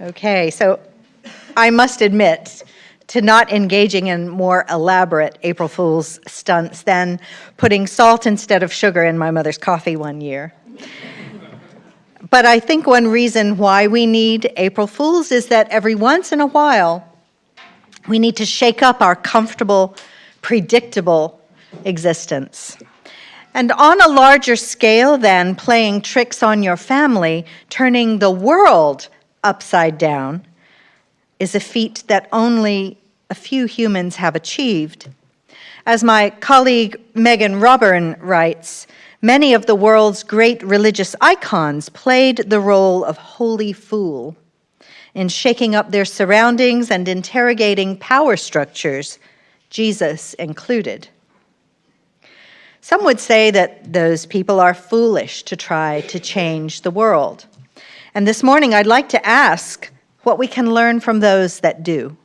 Okay, so I must admit to not engaging in more elaborate April Fool's stunts than putting salt instead of sugar in my mother's coffee one year. But I think one reason why we need April Fools is that every once in a while, we need to shake up our comfortable, predictable existence. And on a larger scale than playing tricks on your family, turning the world upside down is a feat that only a few humans have achieved. As my colleague Megan Robern writes, many of the world's great religious icons played the role of holy fool in shaking up their surroundings and interrogating power structures, Jesus included. Some would say that those people are foolish to try to change the world. And this morning, I'd like to ask what we can learn from those that do.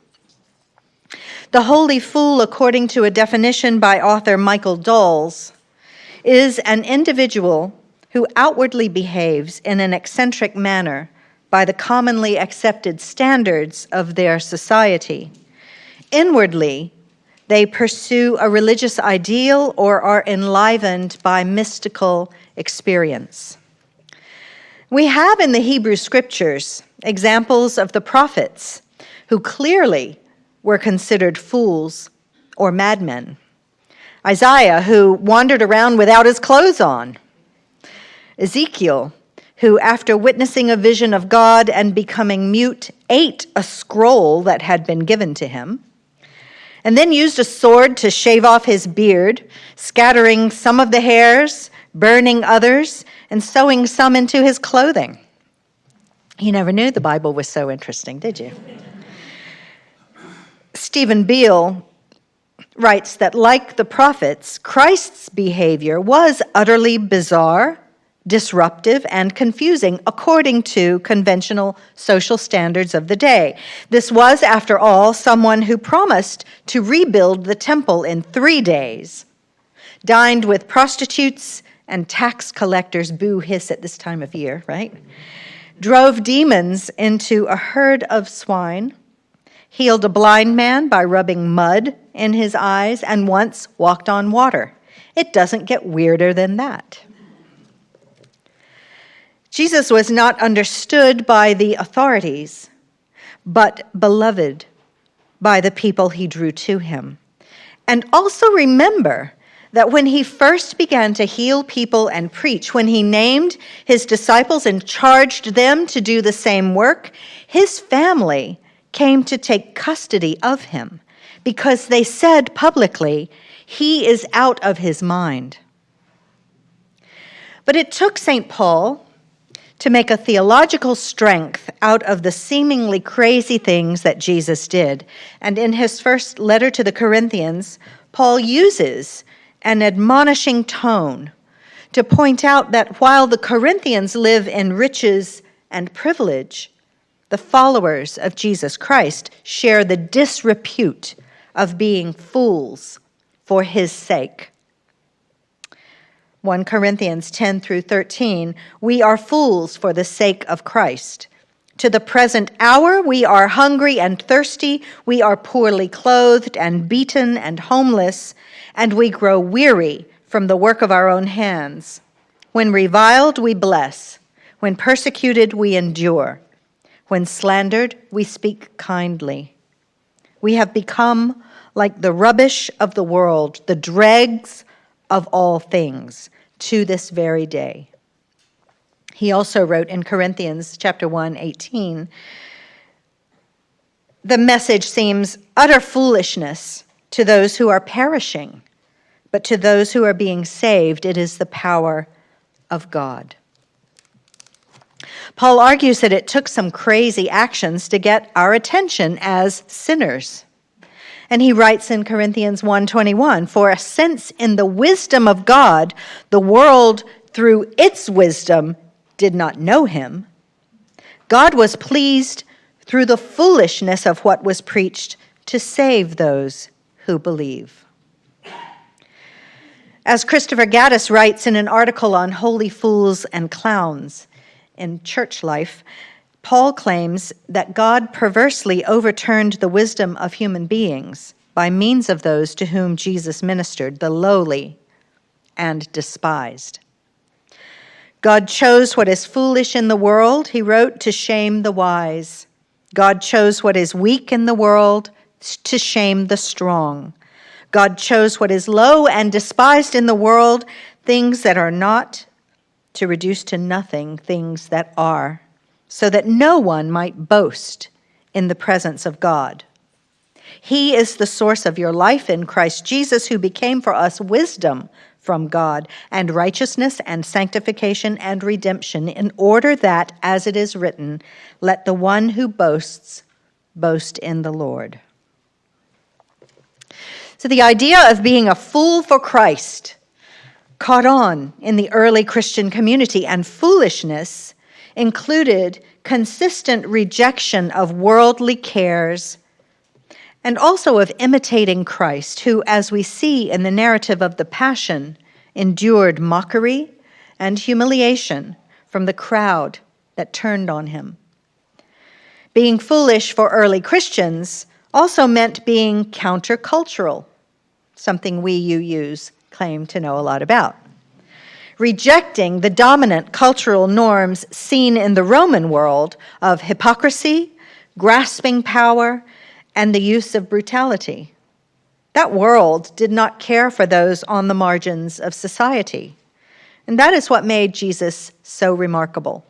The holy fool, according to a definition by author Michael Dawes, is an individual who outwardly behaves in an eccentric manner by the commonly accepted standards of their society. Inwardly, they pursue a religious ideal or are enlivened by mystical experience. We have in the Hebrew scriptures examples of the prophets who clearly were considered fools or madmen. Isaiah, who wandered around without his clothes on. Ezekiel, who, after witnessing a vision of God and becoming mute, ate a scroll that had been given to him, and then used a sword to shave off his beard, scattering some of the hairs, burning others, and sewing some into his clothing. You never knew the Bible was so interesting, did you? Stephen Beale writes that, like the prophets, Christ's behavior was utterly bizarre, disruptive, and confusing according to conventional social standards of the day. This was, after all, someone who promised to rebuild the temple in 3 days, dined with prostitutes and tax collectors, boo hiss at this time of year, right? Drove demons into a herd of swine, healed a blind man by rubbing mud in his eyes, and once walked on water. It doesn't get weirder than that. Jesus was not understood by the authorities, but beloved by the people he drew to him. And also remember that when he first began to heal people and preach, when he named his disciples and charged them to do the same work, his family came to take custody of him because they said publicly, he is out of his mind. But it took St. Paul to make a theological strength out of the seemingly crazy things that Jesus did. And in his first letter to the Corinthians, Paul uses an admonishing tone to point out that while the Corinthians live in riches and privilege, the followers of Jesus Christ share the disrepute of being fools for his sake. 1 Corinthians 10 through 13, we are fools for the sake of Christ. To the present hour, we are hungry and thirsty, we are poorly clothed and beaten and homeless, and we grow weary from the work of our own hands. When reviled, we bless. When persecuted, we endure. When slandered, we speak kindly. We have become like the rubbish of the world, the dregs of all things, to this very day. He also wrote in Corinthians chapter 1, 18, the message seems utter foolishness to those who are perishing, but to those who are being saved, it is the power of God. Paul argues that it took some crazy actions to get our attention as sinners. And he writes in Corinthians 1:21, for since in the wisdom of God, the world through its wisdom did not know him, God was pleased through the foolishness of what was preached to save those who believe. As Christopher Gaddis writes in an article on holy fools and clowns in Church Life, Paul claims that God perversely overturned the wisdom of human beings by means of those to whom Jesus ministered, the lowly and despised. God chose what is foolish in the world, he wrote, to shame the wise. God chose what is weak in the world to shame the strong. God chose what is low and despised in the world, things that are not, to reduce to nothing things that are, so that no one might boast in the presence of God. He is the source of your life in Christ Jesus, who became for us wisdom from God, and righteousness and sanctification and redemption, in order that, as it is written, let the one who boasts boast in the Lord. So the idea of being a fool for Christ caught on in the early Christian community, and foolishness included consistent rejection of worldly cares and also of imitating Christ, who, as we see in the narrative of the Passion, endured mockery and humiliation from the crowd that turned on him. Being foolish for early Christians also meant being countercultural, something we UUs claim to know a lot about. Rejecting the dominant cultural norms seen in the Roman world of hypocrisy, grasping power, and the use of brutality. That world did not care for those on the margins of society. And that is what made Jesus so remarkable.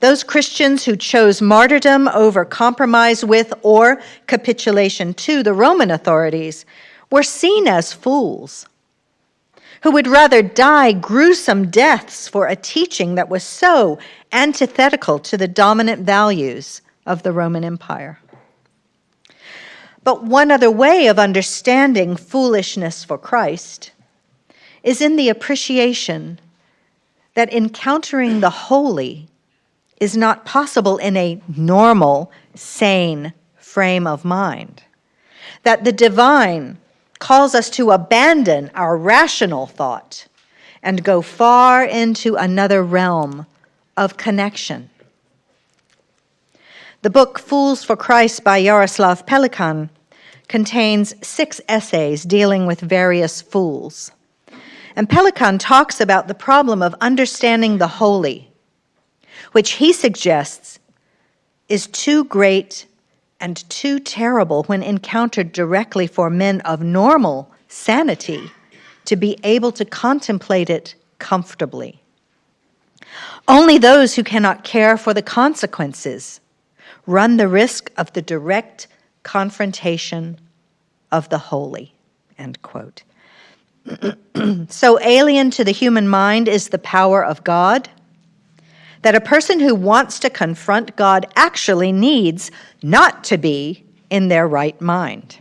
Those Christians who chose martyrdom over compromise with or capitulation to the Roman authorities were seen as fools, who would rather die gruesome deaths for a teaching that was so antithetical to the dominant values of the Roman Empire. But one other way of understanding foolishness for Christ is in the appreciation that encountering the holy is not possible in a normal, sane frame of mind. That the divine calls us to abandon our rational thought and go far into another realm of connection. The book Fools for Christ by Jaroslav Pelikan contains 6 essays dealing with various fools. And Pelikan talks about the problem of understanding the holy, which he suggests is too great and too terrible when encountered directly for men of normal sanity to be able to contemplate it comfortably. Only those who cannot care for the consequences run the risk of the direct confrontation of the holy, end quote. So alien to the human mind is the power of God that a person who wants to confront God actually needs not to be in their right mind.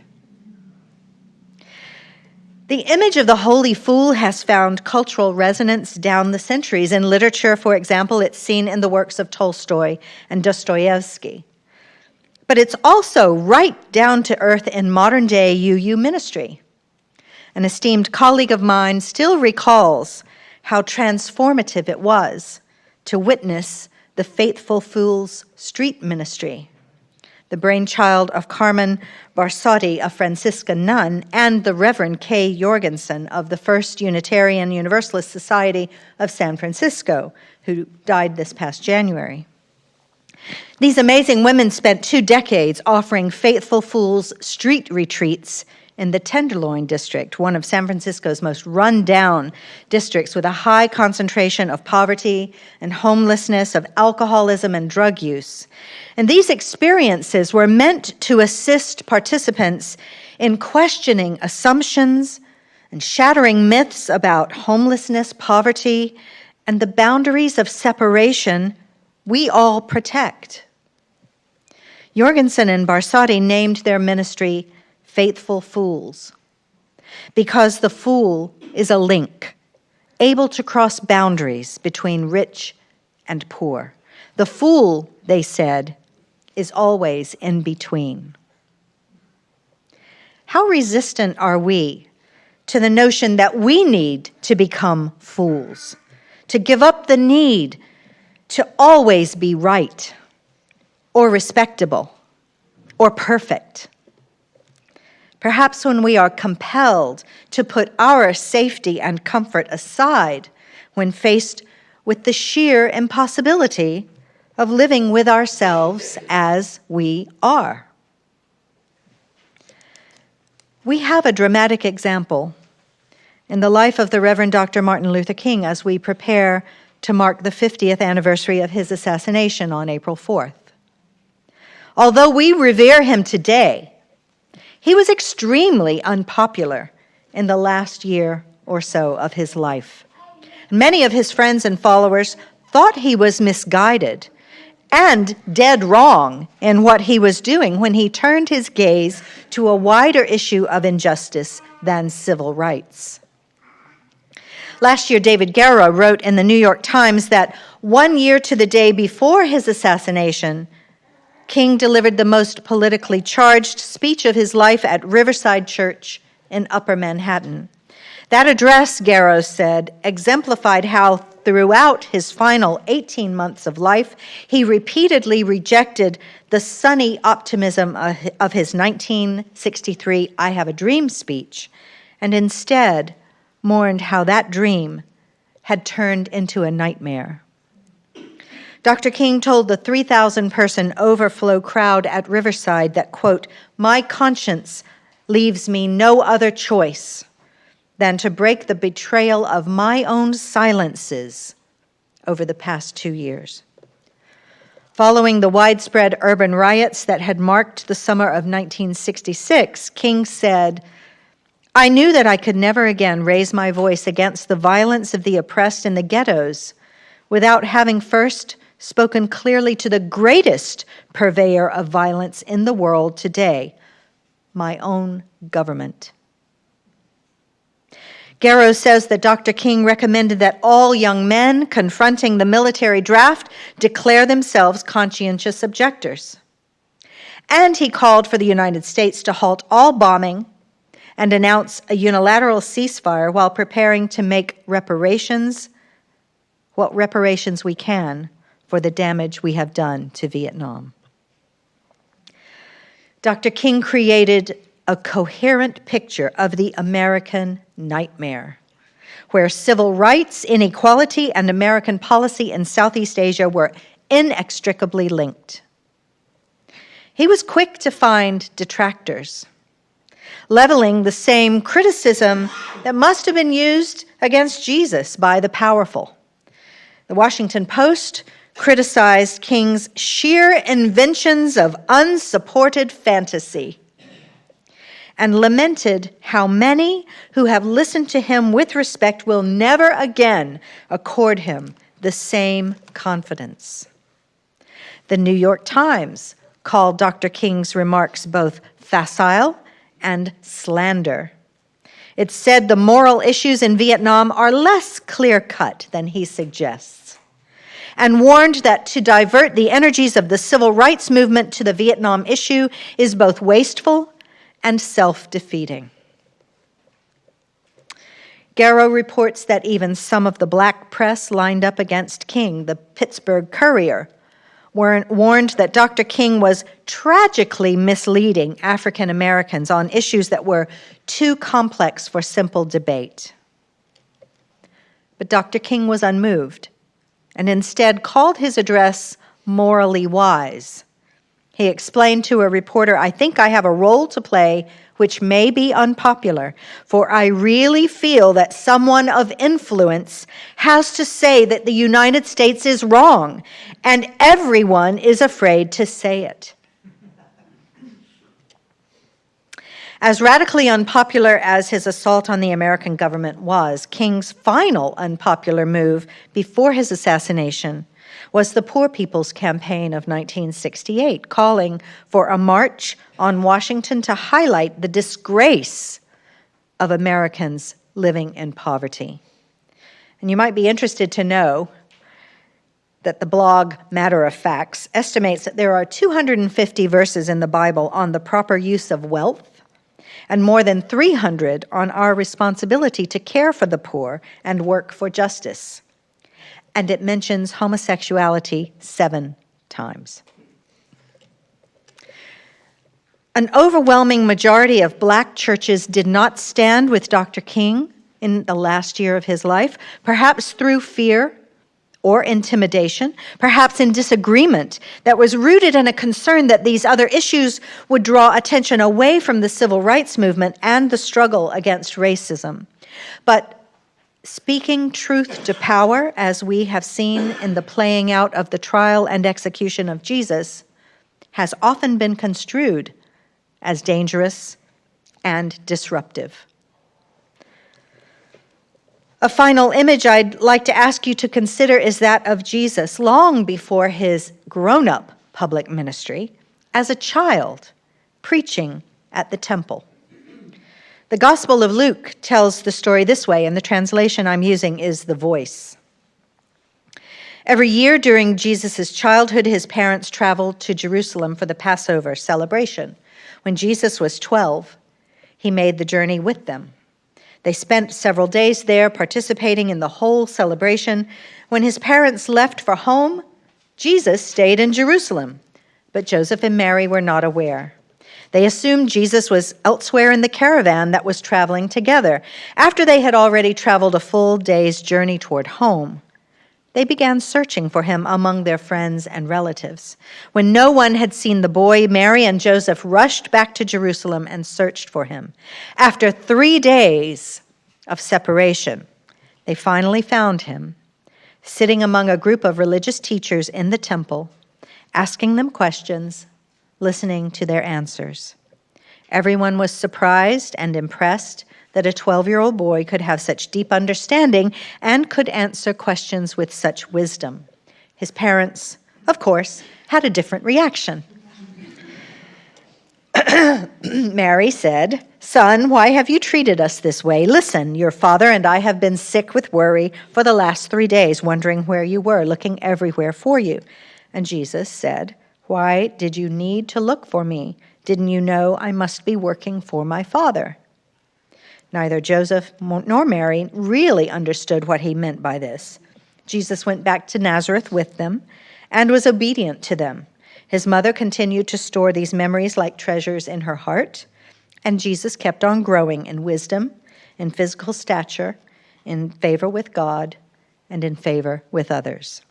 The image of the holy fool has found cultural resonance down the centuries. In literature, for example, it's seen in the works of Tolstoy and Dostoevsky. But it's also right down to earth in modern-day UU ministry. An esteemed colleague of mine still recalls how transformative it was to witness the Faithful Fools street ministry, the brainchild of Carmen Barsotti, a Franciscan nun, and the Reverend Kay Jorgensen of the First Unitarian Universalist Society of San Francisco, who died this past January. These amazing women spent 2 decades offering Faithful Fools street retreats in the Tenderloin district, one of San Francisco's most run-down districts with a high concentration of poverty and homelessness, of alcoholism and drug use. And these experiences were meant to assist participants in questioning assumptions and shattering myths about homelessness, poverty, and the boundaries of separation we all protect. Jorgensen and Barsotti named their ministry Faithful Fools because the fool is a link, able to cross boundaries between rich and poor. The fool, they said, is always in between. How resistant are we to the notion that we need to become fools, to give up the need to always be right, or respectable or perfect. Perhaps when we are compelled to put our safety and comfort aside when faced with the sheer impossibility of living with ourselves as we are. We have a dramatic example in the life of the Reverend Dr. Martin Luther King as we prepare to mark the 50th anniversary of his assassination on April 4th. Although we revere him today, he was extremely unpopular in the last year or so of his life. Many of his friends and followers thought he was misguided and dead wrong in what he was doing when he turned his gaze to a wider issue of injustice than civil rights. Last year, David Gaye wrote in the New York Times that 1 year to the day before his assassination, King delivered the most politically charged speech of his life at Riverside Church in Upper Manhattan. That address, Gaye said, exemplified how throughout his final 18 months of life, he repeatedly rejected the sunny optimism of his 1963 I Have a Dream speech, and instead mourned how that dream had turned into a nightmare. Dr. King told the 3,000-person overflow crowd at Riverside that, quote, "My conscience leaves me no other choice than to break the betrayal of my own silences over the past 2 years." Following the widespread urban riots that had marked the summer of 1966, King said, "I knew that I could never again raise my voice against the violence of the oppressed in the ghettos without having first spoken clearly to the greatest purveyor of violence in the world today, my own government." Gaye says that Dr. King recommended that all young men confronting the military draft declare themselves conscientious objectors. And he called for the United States to halt all bombing and announce a unilateral ceasefire while preparing to make reparations, what reparations we can, for the damage we have done to Vietnam. Dr. King created a coherent picture of the American nightmare, where civil rights, inequality, and American policy in Southeast Asia were inextricably linked. He was quick to find detractors, leveling the same criticism that must have been used against Jesus by the powerful. The Washington Post criticized King's sheer inventions of unsupported fantasy and lamented how many who have listened to him with respect will never again accord him the same confidence. The New York Times called Dr. King's remarks both facile and slander. It said the moral issues in Vietnam are less clear-cut than he suggests, and warned that to divert the energies of the civil rights movement to the Vietnam issue is both wasteful and self-defeating. Gaye reports that even some of the black press lined up against King, the Pittsburgh Courier, warned that Dr. King was tragically misleading African Americans on issues that were too complex for simple debate. But Dr. King was unmoved and instead called his address morally wise. He explained to a reporter, "I think I have a role to play which may be unpopular, for I really feel that someone of influence has to say that the United States is wrong, and everyone is afraid to say it." As radically unpopular as his assault on the American government was, King's final unpopular move before his assassination was the Poor People's Campaign of 1968, calling for a march on Washington to highlight the disgrace of Americans living in poverty. And you might be interested to know that the blog Matter of Facts estimates that there are 250 verses in the Bible on the proper use of wealth, and more than 300 on our responsibility to care for the poor and work for justice. And it mentions homosexuality 7 times. An overwhelming majority of black churches did not stand with Dr. King in the last year of his life, perhaps through fear or intimidation, perhaps in disagreement that was rooted in a concern that these other issues would draw attention away from the civil rights movement and the struggle against racism. But speaking truth to power, as we have seen in the playing out of the trial and execution of Jesus, has often been construed as dangerous and disruptive. A final image I'd like to ask you to consider is that of Jesus long before his grown-up public ministry as a child preaching at the temple. The Gospel of Luke tells the story this way, and the translation I'm using is The Voice. Every year during Jesus' childhood, his parents traveled to Jerusalem for the Passover celebration. When Jesus was 12, he made the journey with them. They spent several days there participating in the whole celebration. When his parents left for home, Jesus stayed in Jerusalem, but Joseph and Mary were not aware. They assumed Jesus was elsewhere in the caravan that was traveling together. After they had already traveled a full day's journey toward home, they began searching for him among their friends and relatives. When no one had seen the boy, Mary and Joseph rushed back to Jerusalem and searched for him. After 3 days of separation, they finally found him, sitting among a group of religious teachers in the temple, asking them questions, listening to their answers. Everyone was surprised and impressed that a 12-year-old boy could have such deep understanding and could answer questions with such wisdom. His parents, of course, had a different reaction. Mary said, "Son, why have you treated us this way? Listen, your father and I have been sick with worry for the last 3 days, wondering where you were, looking everywhere for you." And Jesus said, "Why did you need to look for me? Didn't you know I must be working for my Father?" Neither Joseph nor Mary really understood what he meant by this. Jesus went back to Nazareth with them and was obedient to them. His mother continued to store these memories like treasures in her heart, and Jesus kept on growing in wisdom, in physical stature, in favor with God, and in favor with others.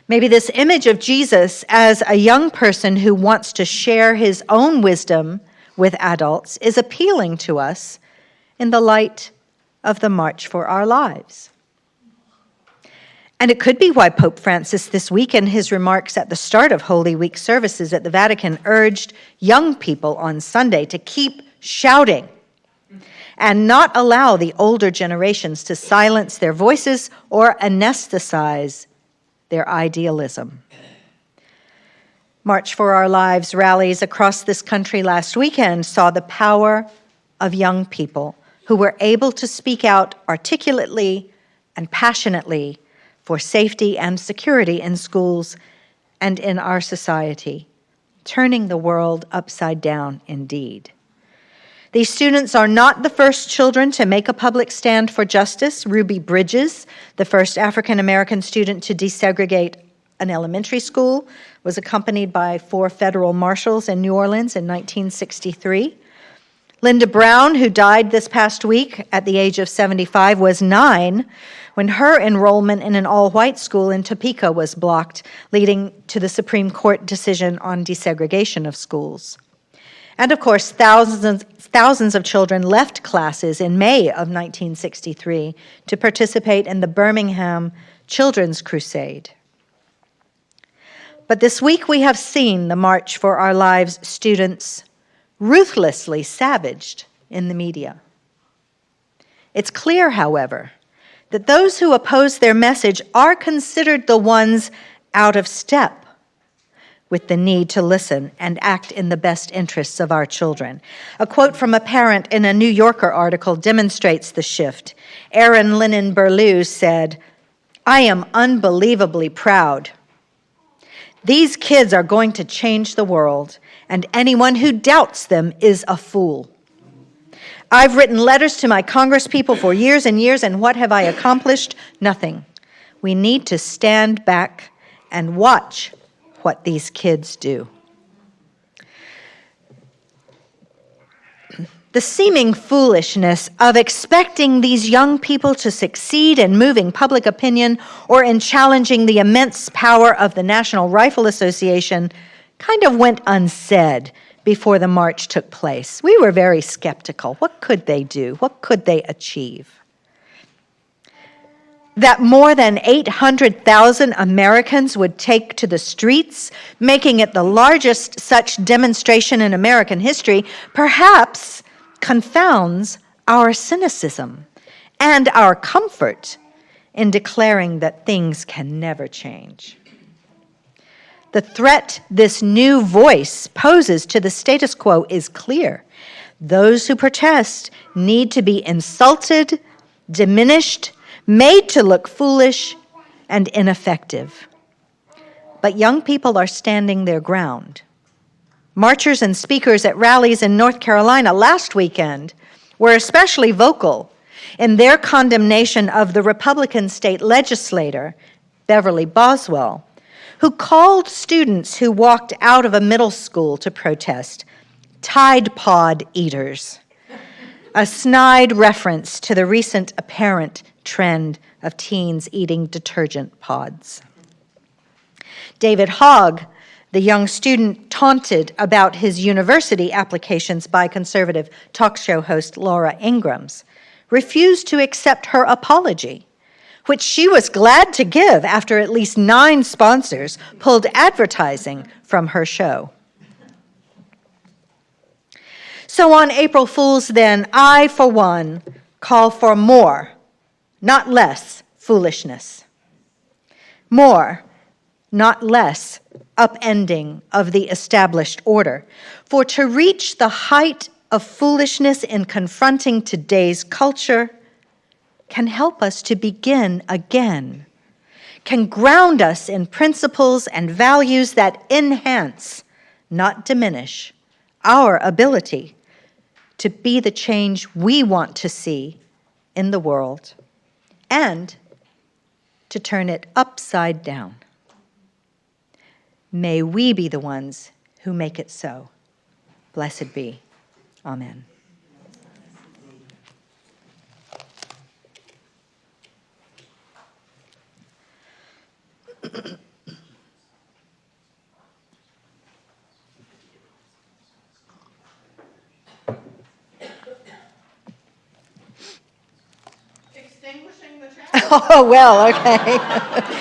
Maybe this image of Jesus as a young person who wants to share his own wisdom with adults is appealing to us in the light of the March for Our Lives. And it could be why Pope Francis this week in his remarks at the start of Holy Week services at the Vatican urged young people on Sunday to keep shouting and not allow the older generations to silence their voices or anesthetize their idealism. March for Our Lives rallies across this country last weekend saw the power of young people who were able to speak out articulately and passionately for safety and security in schools and in our society, turning the world upside down indeed. These students are not the first children to make a public stand for justice. Ruby Bridges, the first African-American student to desegregate an elementary school, was accompanied by 4 federal marshals in New Orleans in 1963. Linda Brown, who died this past week at the age of 75, was 9 when her enrollment in an all-white school in Topeka was blocked, leading to the Supreme Court decision on desegregation of schools. And of course, thousands of children left classes in May of 1963 to participate in the Birmingham Children's Crusade. But this week we have seen the March for Our Lives students ruthlessly savaged in the media. It's clear, however, that those who oppose their message are considered the ones out of step with the need to listen and act in the best interests of our children. A quote from a parent in a New Yorker article demonstrates the shift. Erin Lennon Burlew said, "I am unbelievably proud. These kids are going to change the world, and anyone who doubts them is a fool. I've written letters to my congresspeople for years and years, and what have I accomplished? Nothing. We need to stand back and watch what these kids do." The seeming foolishness of expecting these young people to succeed in moving public opinion or in challenging the immense power of the National Rifle Association kind of went unsaid before the march took place. We were very skeptical. What could they do? What could they achieve? That more than 800,000 Americans would take to the streets, making it the largest such demonstration in American history, perhaps confounds our cynicism and our comfort in declaring that things can never change. The threat this new voice poses to the status quo is clear. Those who protest need to be insulted, diminished, made to look foolish and ineffective. But young people are standing their ground. Marchers and speakers at rallies in North Carolina last weekend were especially vocal in their condemnation of the Republican state legislator, Beverly Boswell, who called students who walked out of a middle school to protest Tide Pod eaters, a snide reference to the recent apparent trend of teens eating detergent pods. David Hogg, the young student taunted about his university applications by conservative talk show host Laura Ingrams, refused to accept her apology, which she was glad to give after at least 9 sponsors pulled advertising from her show. So on April Fool's, then, I, for one, call for more, not less, foolishness. More, not less, upending of the established order. For to reach the height of foolishness in confronting today's culture can help us to begin again, can ground us in principles and values that enhance, not diminish, our ability to be the change we want to see in the world and to turn it upside down. May we be the ones who make it so. Blessed be. Amen. Extinguishing the chat. Oh, well, okay.